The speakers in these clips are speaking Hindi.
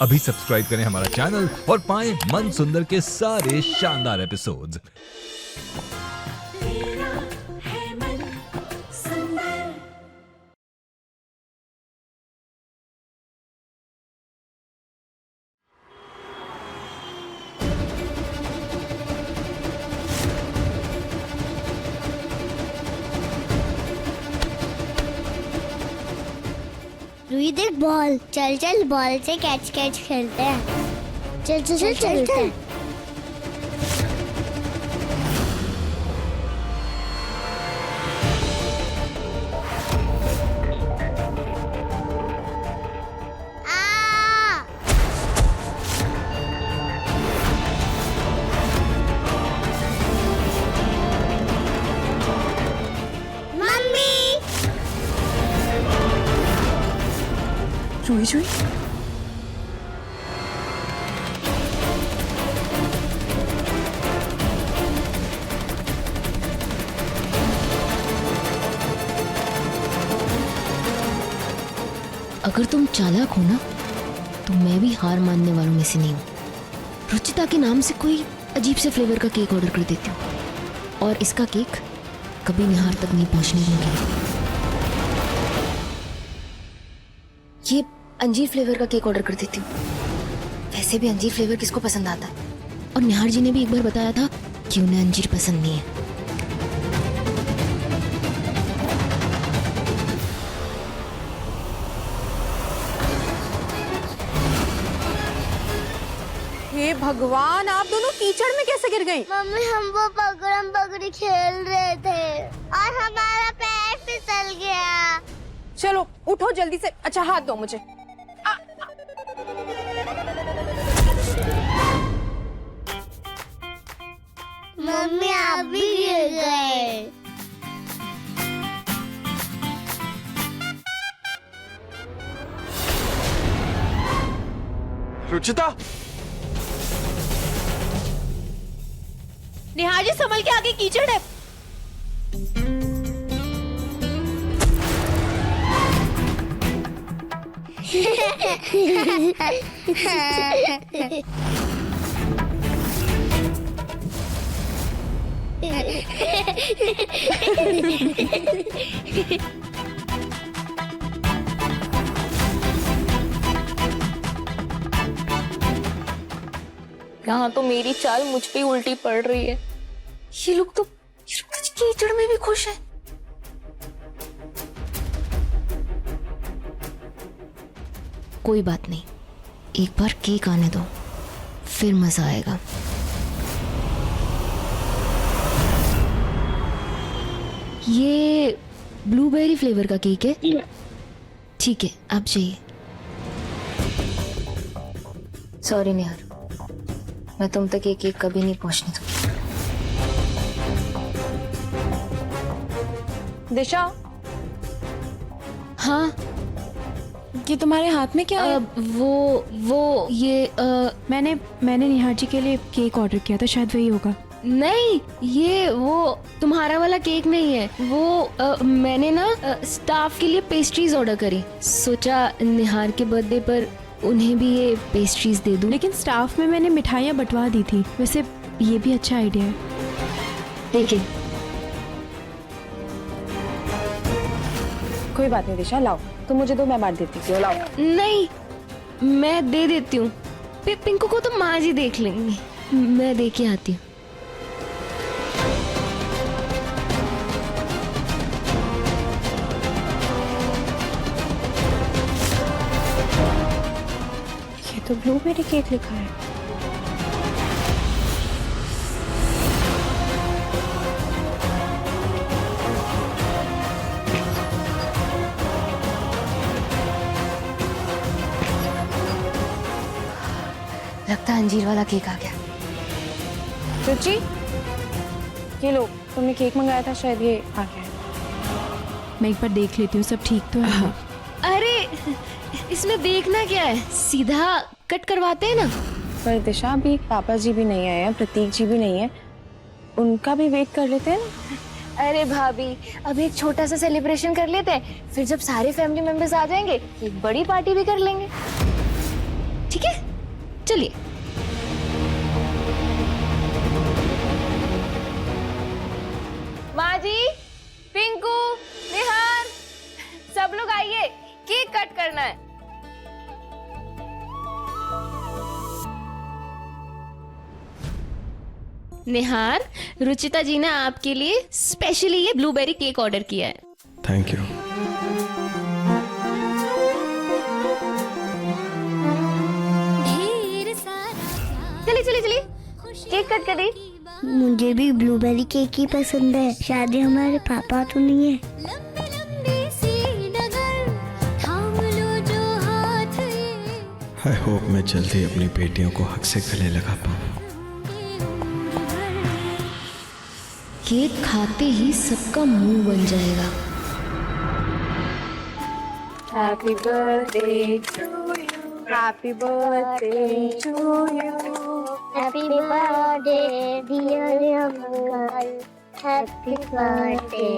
अभी सब्सक्राइब करें हमारा चैनल और पाएं मन सुंदर के सारे शानदार एपिसोड्स। रूही देख बॉल, चल चल बॉल से कैच कैच खेलते हैं। चल चल चल चलते हैं। रूही जुई अगर तुम चालाक हो ना तो मैं भी हार मानने वालों में से नहीं हूँ। रुचिता के नाम से कोई अजीब से फ्लेवर का केक ऑर्डर कर देती हूँ और इसका केक कभी निहार तक नहीं पहुँचने दूंगी। ये अंजीर फ्लेवर का केक ऑर्डर कर देती हूँ। वैसे भी अंजीर फ्लेवर किसको पसंद आता है, और निहार जी ने भी एक बार बताया था कि उन्हें अंजीर पसंद नहीं है। हे भगवान, आप दोनों कीचड़ में कैसे गिर गई? मम्मी हम वो पकड़म पकड़ी खेल रहे थे और हमारा पैर फिसल गया। चलो उठो जल्दी से। अच्छा हाथ दो मुझे। मम्मी आप भी गिर गए। रुचिता, निहार जी संभल के, आगे कीचड़ है। यहाँ तो मेरी चाल मुझ पे उल्टी पड़ रही है। ये लोग तो कीचड़ में भी खुश हैं। कोई बात नहीं, एक बार केक आने दो, फिर मजा आएगा। ये ब्लूबेरी फ्लेवर का केक है। ठीक है, आप जाइए। सॉरी निहार, मैं तुम तक ये केक कभी नहीं पहुंचने दूंगी। दिशा, हाँ ये तुम्हारे हाथ में क्या है? वो ये मैंने निहार जी के लिए केक ऑर्डर किया था, शायद वही होगा। नहीं, ये वो तुम्हारा वाला केक नहीं है। वो मैंने ना स्टाफ के लिए पेस्ट्रीज ऑर्डर करी। सोचा निहार के बर्थडे पर उन्हें भी ये पेस्ट्रीज दे दूं। लेकिन स्टाफ में मैंने मिठाइयाँ बंटवा दी थी। वैसे ये भी अच्छा आइडिया है। देखिए, कोई बात नहीं दिशा, लाओ तुम मुझे दो, मैं बांट देती हूँ। लाओ। नहीं, मैं दे देती हूँ। पिंकू को तो माँ जी देख लेंगे, मैं दे के आती हूँ। ये तो ब्लूबेरी केक लिखा है। लगता है अंजीर वाला केक आ गया। रुचि, ये लो, तुमने केक मंगाया था, शायद ये आ गया है। मैं एक बार देख लेती हूँ सब ठीक तो है। हाँ। अरे इसमें देखना क्या है, सीधा कट करवाते हैं ना। पर दिशा, अभी पापा जी भी नहीं आए हैं, प्रतीक जी भी नहीं है, उनका भी वेट कर लेते हैं ना। अरे भाभी, अब एक छोटा सा सेलिब्रेशन कर लेते हैं, फिर जब सारे फैमिली मेंबर्स आ जाएंगे एक बड़ी पार्टी भी कर लेंगे। ठीक है, चलिए। माँ जी, पिंकू, निहार, सब लोग आइए, केक कट करना है। निहार, रुचिता जी ने आपके लिए स्पेशली ये ब्लूबेरी केक ऑर्डर किया है। Thank you. चलिए चलिए चलिए, केक कट करिए। मुझे भी ब्लूबेरी केक ही पसंद है। शादी हमारे पापा तो नहीं है। आई होप मैं जल्दी अपनी बेटियों को हक से गले लगा पाऊँ। केक खाते ही सबका मुंह बन जाएगा। Happy birthday to you, happy birthday to you, happy birthday dear uncle, happy birthday.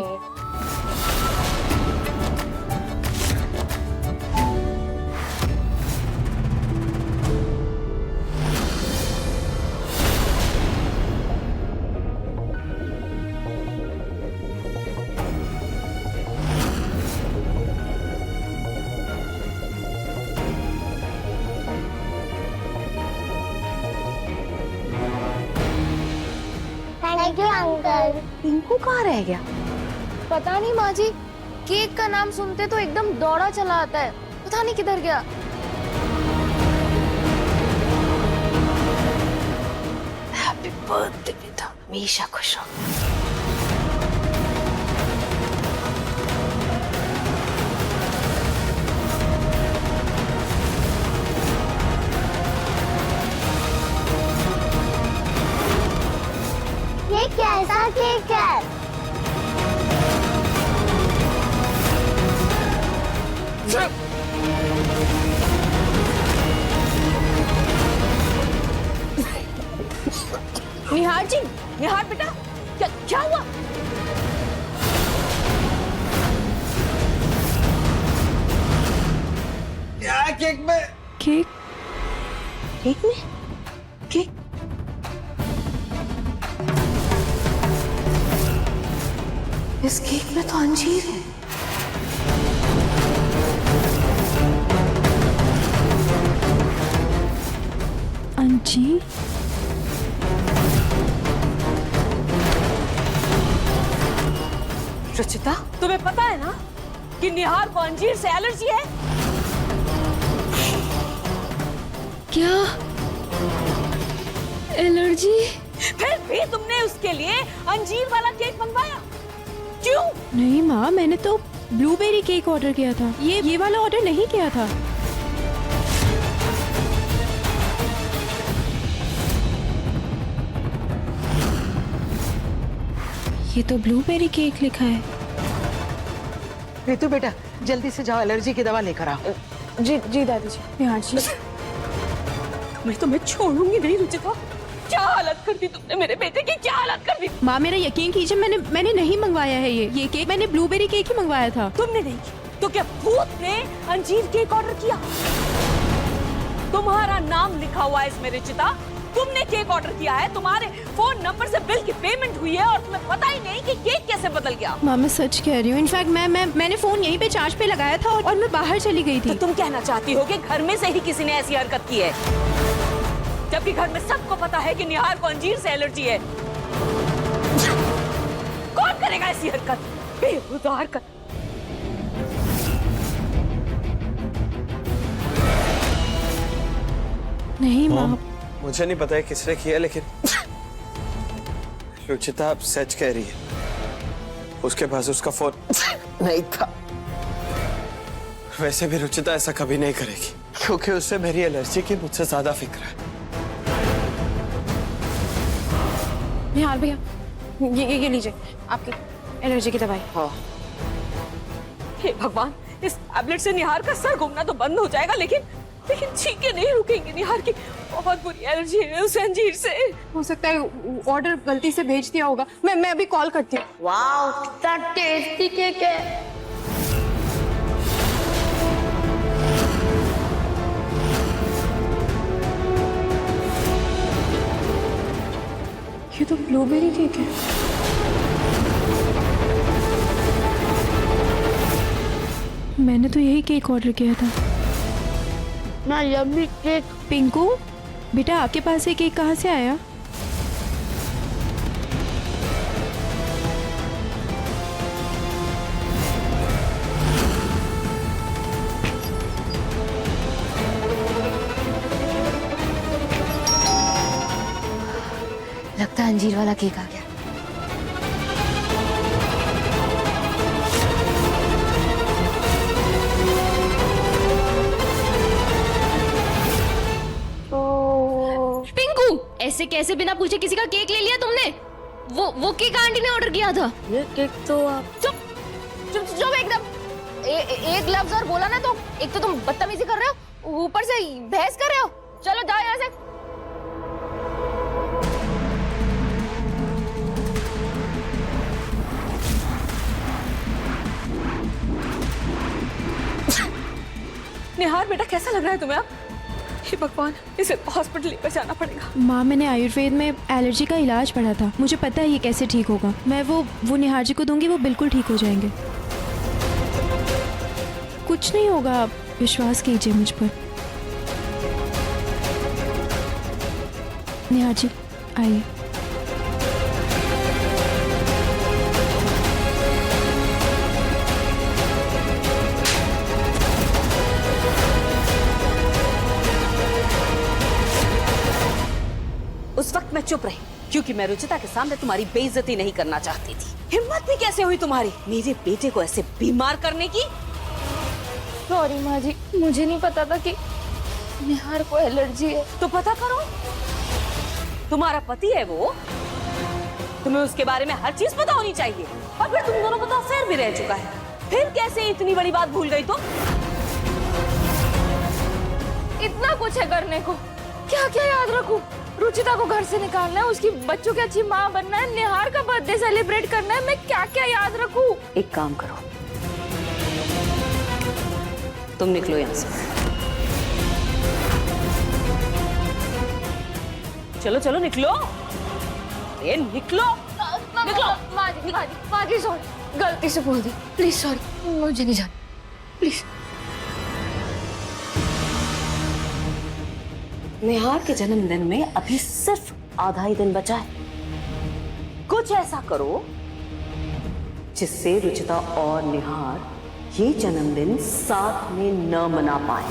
Thank you uncle. Pinku कहाँ रह गया? पता नहीं माँ जी, केक का नाम सुनते तो एकदम दौड़ा चला आता है, पता नहीं किधर गया। हैप्पी बर्थडे बेटा, हमेशा खुश रहो। ये कैसा केक है? निहार जी, निहार बेटा, क्या क्या हुआ? क्या केक में? केक केक में? केक? इस केक में तो अंजीर है। अंजीर? रुचिता, तुम्हें पता है ना कि निहार को अंजीर से एलर्जी है? क्या एलर्जी? फिर भी तुमने उसके लिए अंजीर वाला केक मंगवाया, क्यों? नहीं माँ, मैंने तो ब्लूबेरी केक ऑर्डर किया था, ये वाला ऑर्डर नहीं किया था। ये तो ब्लूबेरी केक लिखा है। रितु बेटा, जल्दी से जाओ, एलर्जी की दवा लेकर आओ। जी जी दादी जी। निहार जी, मैं तुम्हें छोड़ूंगी नहीं रुचिता। क्या हालत कर दी तुमने मेरे बेटे की, क्या हालत कर दी? माँ मेरा यकीन कीजिए, मैंने नहीं मंगवाया है ये केक, मैंने ब्लूबेरी केक ही मंगवाया था। तुमने नहीं की तो क्या भूत ने अंजीर केक ऑर्डर किया? तुम्हारा नाम लिखा हुआ है इसमें रुचिता, तुमने केक ऑर्डर किया है, तुम्हारे फोन नंबर से बिल की पेमेंट हुई है और तुम्हें पता ही नहीं कि केक कैसे बदल गया। माँ मैं सच कह रही हूँ, इनफैक्ट मैंने फोन यहीं पे चार्ज पे लगाया था और मैं बाहर चली गई थी। तो तुम कहना चाहती हो कि घर में से ही किसी ने ऐसी हरकत की है, जबकि घर में सबको पता है कि निहार को अंजीर से एलर्जी है। कौन करेगा ऐसी हरकत, बेहुदा हरकत? नहीं माँ, मुझे नहीं पता है किसने किया, लेकिन रुचिता अब सच कह रही है, उसके पास उसका फोन नहीं था। वैसे भी रुचिता ऐसा कभी नहीं करेगी, क्योंकि उससे मेरी एलर्जी की मुझसे ज्यादा फिक्र है। निहार भैया, ये लीजिए आपकी एलर्जी की दवाई। हाँ। हे भगवान, इस टैबलेट से निहार का सर घूमना तो बंद हो जाएगा, लेकिन चीखें नहीं रुकेंगी। निहार की बहुत बुरी एलर्जी है उसे अंजीर से। हो सकता है ऑर्डर गलती से भेज दिया होगा, मैं अभी कॉल करती हूँ। वाओ, कितना टेस्टी केक है। ये तो ब्लूबेरी केक है। मैंने तो यही केक ऑर्डर किया था। ना यम्मी केक। पिंकू बेटा, आपके पास ये केक कहाँ से आया? लगता है अंजीर वाला केक आ गया। पिंकू, ऐसे कैसे बिना पूछे किसी का केक ले लिया तुमने? वो केक आंटी ने ऑर्डर किया था। ये केक तो आप चुप चुप चुप एकदम। एक लफ्ज और बोला ना तो एक तो तुम बदतमीजी कर रहे हो, ऊपर से बहस कर रहे हो। चलो जाओ यहाँ से। निहार बेटा, कैसा लग रहा है तुम्हें अब? हे भगवान, इसे हॉस्पिटल लेकर जाना पड़ेगा। माँ, मैंने आयुर्वेद में एलर्जी का इलाज पढ़ा था, मुझे पता है ये कैसे ठीक होगा। मैं वो निहार जी को दूंगी, वो बिल्कुल ठीक हो जाएंगे। कुछ नहीं होगा, आप विश्वास कीजिए मुझ पर। निहार जी आइए। उस वक्त मैं चुप रही क्योंकि मैं रुचिता के सामने तुम्हारी बेइज्जती नहीं करना चाहती थी। हिम्मत भी कैसे हुई तुम्हारी मेरे बेटे को ऐसे बीमार करने की? सॉरी माँ जी, मुझे नहीं पता था कि निहार को एलर्जी है। तो पता करो, तुम्हारा पति है वो, तुम्हें उसके बारे में हर चीज पता होनी चाहिए। और फिर तुम दोनों का तो अफेयर भी रह चुका है, फिर कैसे इतनी बड़ी बात भूल गई? तो इतना कुछ है करने को, क्या क्या याद रखूं? रुचिता को घर से निकालना है, उसकी बच्चों की अच्छी माँ बनना है, निहार का बर्थडे सेलिब्रेट करना है, मैं क्या क्या याद रखूं? एक काम करो, तुम निकलो यहाँ से। चलो चलो निकलो, अरे निकलो निकलो। माँ जी सॉरी, गलती से बोल दी, प्लीज सॉरी, मुझे नहीं जाना प्लीज। निहार के जन्मदिन में अभी सिर्फ आधा ही दिन बचा है। कुछ ऐसा करो जिससे रुचिता और निहार ये जन्मदिन साथ में न मना पाए।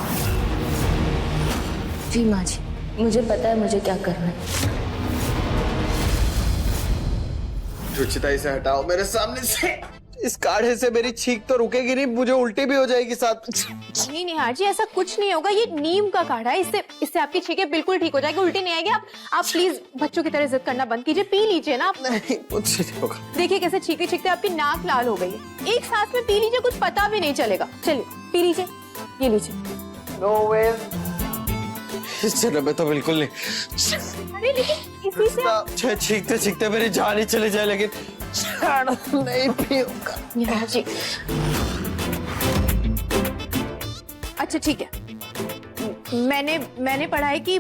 जी माँ जी, मुझे पता है मुझे क्या करना है। रुचिता, इसे हटाओ मेरे सामने से। इस काढ़े से मेरी छींक तो रुकेगी नहीं, मुझे उल्टी भी हो जाएगी साथ। नहीं निहार जी, ऐसा कुछ नहीं होगा, ये नीम का काढ़ा है, इससे आपकी छींकें बिल्कुल ठीक हो जाएगी, उल्टी नहीं आएगी। आप प्लीज बच्चों की तरह जिद करना बंद कीजिए, पी लीजिए ना आप। नहीं, मुझसे नहीं होगा। देखिए कैसे छींकते छींकते आपकी नाक लाल हो गई है। एक सांस में पी लीजिए, कुछ पता भी नहीं चलेगा। चलिए पी लीजिए, ये लीजिए। नो वे, इस जन्म में तो बिल्कुल नहीं। अरे लेकिन इसी से छींकते छींकते मेरी जान ही चली जाए, लेकिन नहीं पीऊंगा। निहार जी, अच्छा ठीक है, मैंने पढ़ा है कि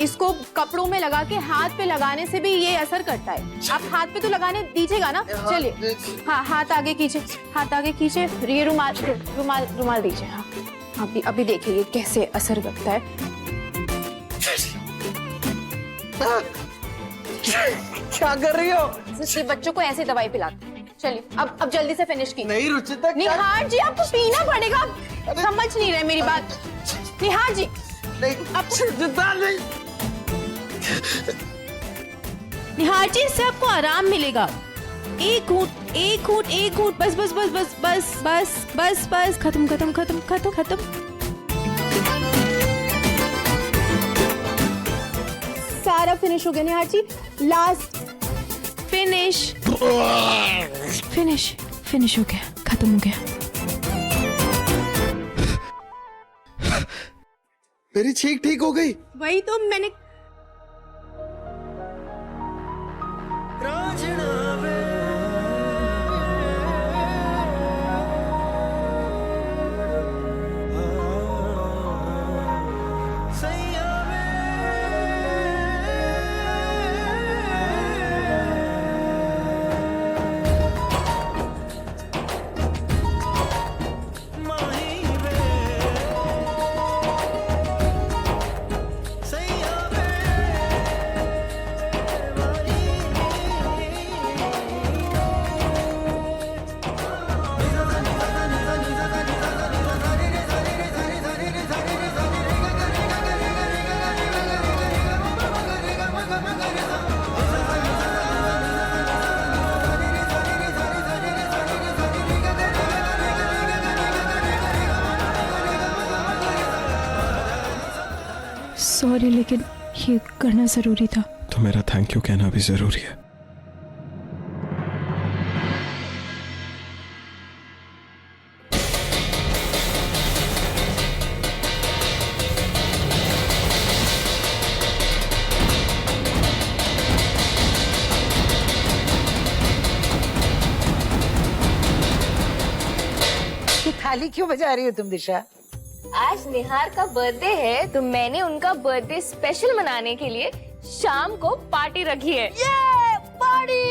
इसको कपड़ों में लगा के हाथ पे लगाने से भी ये असर करता है। आप हाथ पे तो लगाने दीजिएगा ना। चलिए, हाँ हाथ आगे कीजिए, हाथ आगे कीजिए, ये रुमाल दीजिए। हाँ अभी देखिए ये कैसे असर करता है। क्या कर रही हो? बच्चों को ऐसे दवाई पिलाते हैं। चलिए अब जल्दी से फिनिश कीजिए। नहीं रुचिता, निहार जी आपको पीना पड़ेगा, समझ नहीं रहे मेरी बात। निहार जी नहीं, अब रुचिता नहीं। निहार जी, इससे आपको आराम मिलेगा। एक घूंट, बस, खत्म। सारा फिनिश हो गया निहार जी, लास्ट फिनिश हो गया, खत्म हो गया। मेरी छींक ठीक हो गई। वही तो मैंने सॉरी, लेकिन ये करना जरूरी था। तो मेरा थैंक यू कहना भी जरूरी है। ये थाली क्यों बजा रही हो तुम दिशा? आज निहार का बर्थडे है तो मैंने उनका बर्थडे स्पेशल मनाने के लिए शाम को पार्टी रखी है। पार्टी।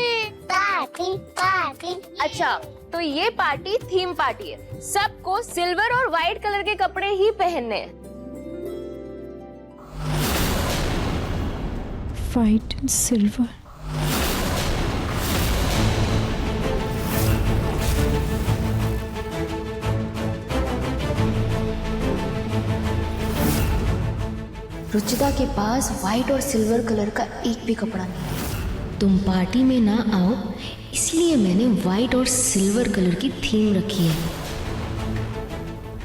अच्छा, तो ये पार्टी थीम पार्टी है। सबको सिल्वर और व्हाइट कलर के कपड़े ही पहनने हैं। White and silver. रुचिता के पास व्हाइट और सिल्वर कलर का एक भी कपड़ा नहीं है। तुम पार्टी में ना आओ इसलिए मैंने व्हाइट और सिल्वर कलर की थीम रखी है।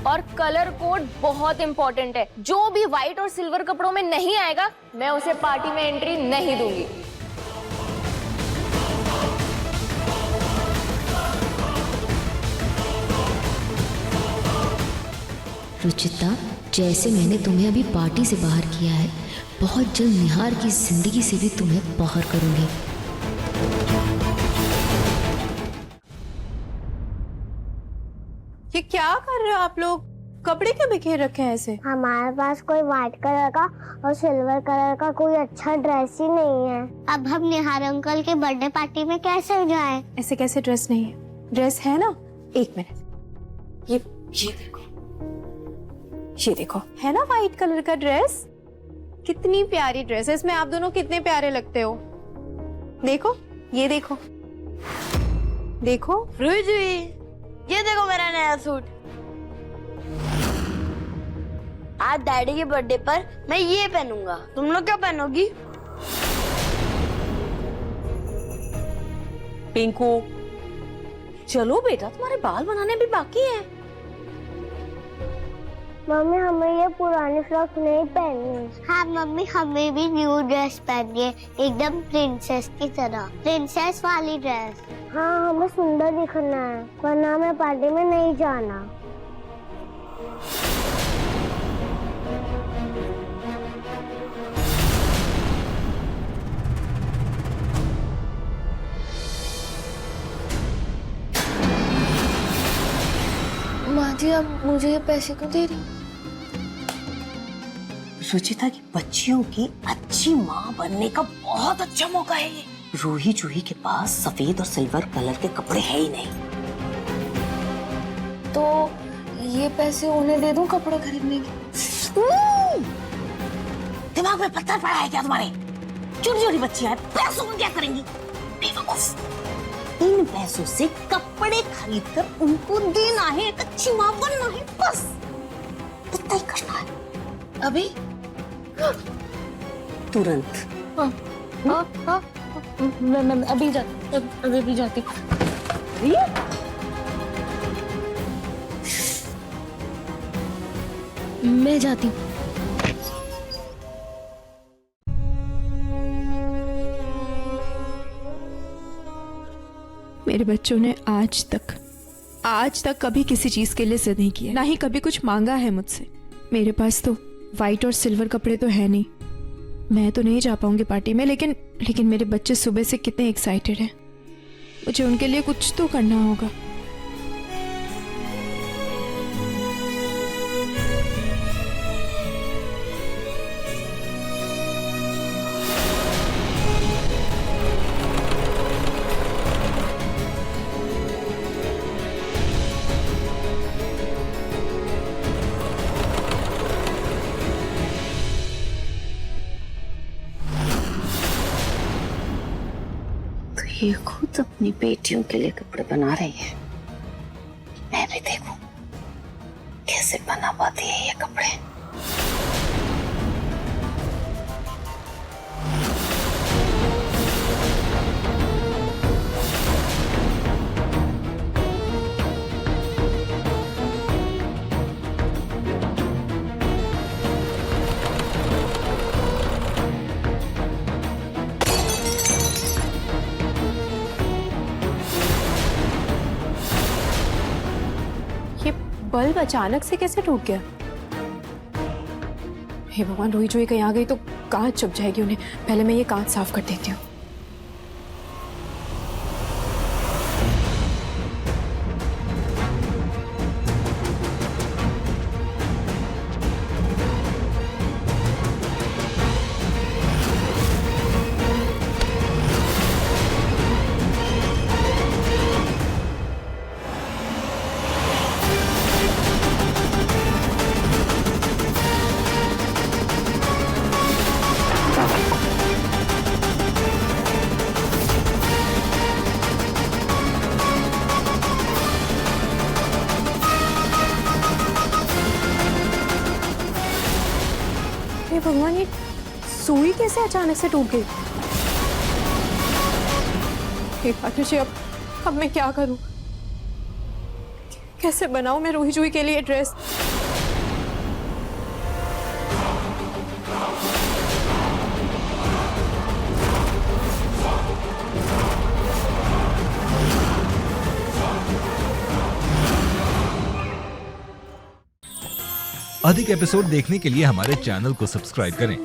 और कलर कोड बहुत इम्पोर्टेंट है। जो भी व्हाइट और सिल्वर कपड़ों में नहीं आएगा मैं उसे पार्टी में एंट्री नहीं दूंगी। रुचिता, जैसे मैंने तुम्हें अभी पार्टी से बाहर किया है, बहुत जल्द निहार की जिंदगी से भी तुम्हें बाहर करूंगी। ये क्या कर रहे हो आप लोग? कपड़े क्यों बिखेर रखे हैं ऐसे? हमारे पास कोई व्हाइट कलर का और सिल्वर कलर का कोई अच्छा ड्रेस ही नहीं है। अब हम निहार अंकल के बर्थडे पार्टी में कैसे जाएं? ऐसे कैसे ड्रेस नहीं है? ड्रेस है ना, एक मिनट। ये देखो है ना व्हाइट कलर का ड्रेस। कितनी प्यारी ड्रेस है, इसमें आप दोनों कितने प्यारे लगते हो। देखो, ये देखो रुजी, ये देखो मेरा नया सूट। आज डैडी के बर्थडे पर मैं ये पहनूंगा। तुम लोग क्या पहनोगी? पिंकू, चलो बेटा, तुम्हारे बाल बनाने भी बाकी है। मम्मी, हमें ये पुरानी फ्रॉक नहीं पहननी। हाँ मम्मी, हमें भी न्यू ड्रेस पहननी है, एकदम प्रिंसेस की तरह, प्रिंसेस वाली ड्रेस। हाँ, हमें सुंदर दिखना है, वरना हमें पार्टी में नहीं जाना। माँ जी, अब मुझे ये पैसे क्यों दे रही? रुचिता की बच्चियों की अच्छी माँ बनने का बहुत अच्छा मौका है ये। रूही जूही के पास सफेद और सिल्वर कलर के कपड़े है ही नहीं। तो ये पैसे उन्हें दे दूं कपड़े खरीदने के? दिमाग में पत्थर पड़ा है क्या तुम्हारे? छोटी छोटी बच्चियां हैं, पैसों को क्या करेंगी? बेवकूफ। इन पैसों से कपड़े खरीदकर उनको देना है, एक अच्छी माँ बनना है, बस इतना ही करना है। अभी? तुरंत। हाँ, मैं अभी जाती। मैं जाती हूँ। मेरे बच्चों ने आज तक कभी किसी चीज के लिए जिद नहीं किया, ना ही कभी कुछ मांगा है मुझसे। मेरे पास तो व्हाइट और सिल्वर कपड़े तो है नहीं, मैं तो नहीं जा पाऊंगी पार्टी में, लेकिन मेरे बच्चे सुबह से कितने एक्साइटेड हैं। मुझे उनके लिए कुछ तो करना होगा। ये खुद अपनी बेटियों के लिए कपड़े बना रही है, मैं भी देखूं कैसे बना पाती है ये कपड़े। बल्ब अचानक से कैसे टूट गया? हे भगवान, रोई जोई कहीं आ गई तो कांच चुभ जाएगी उन्हें। पहले मैं ये कांच साफ कर देती हूँ। हे भगवान, ये सुई कैसे अचानक से टूट गई? हे पार्टनर जी, अब मैं क्या करूं? कैसे बनाऊं मैं रूही जूही के लिए ड्रेस? अधिक एपिसोड देखने के लिए हमारे चैनल को सब्सक्राइब करें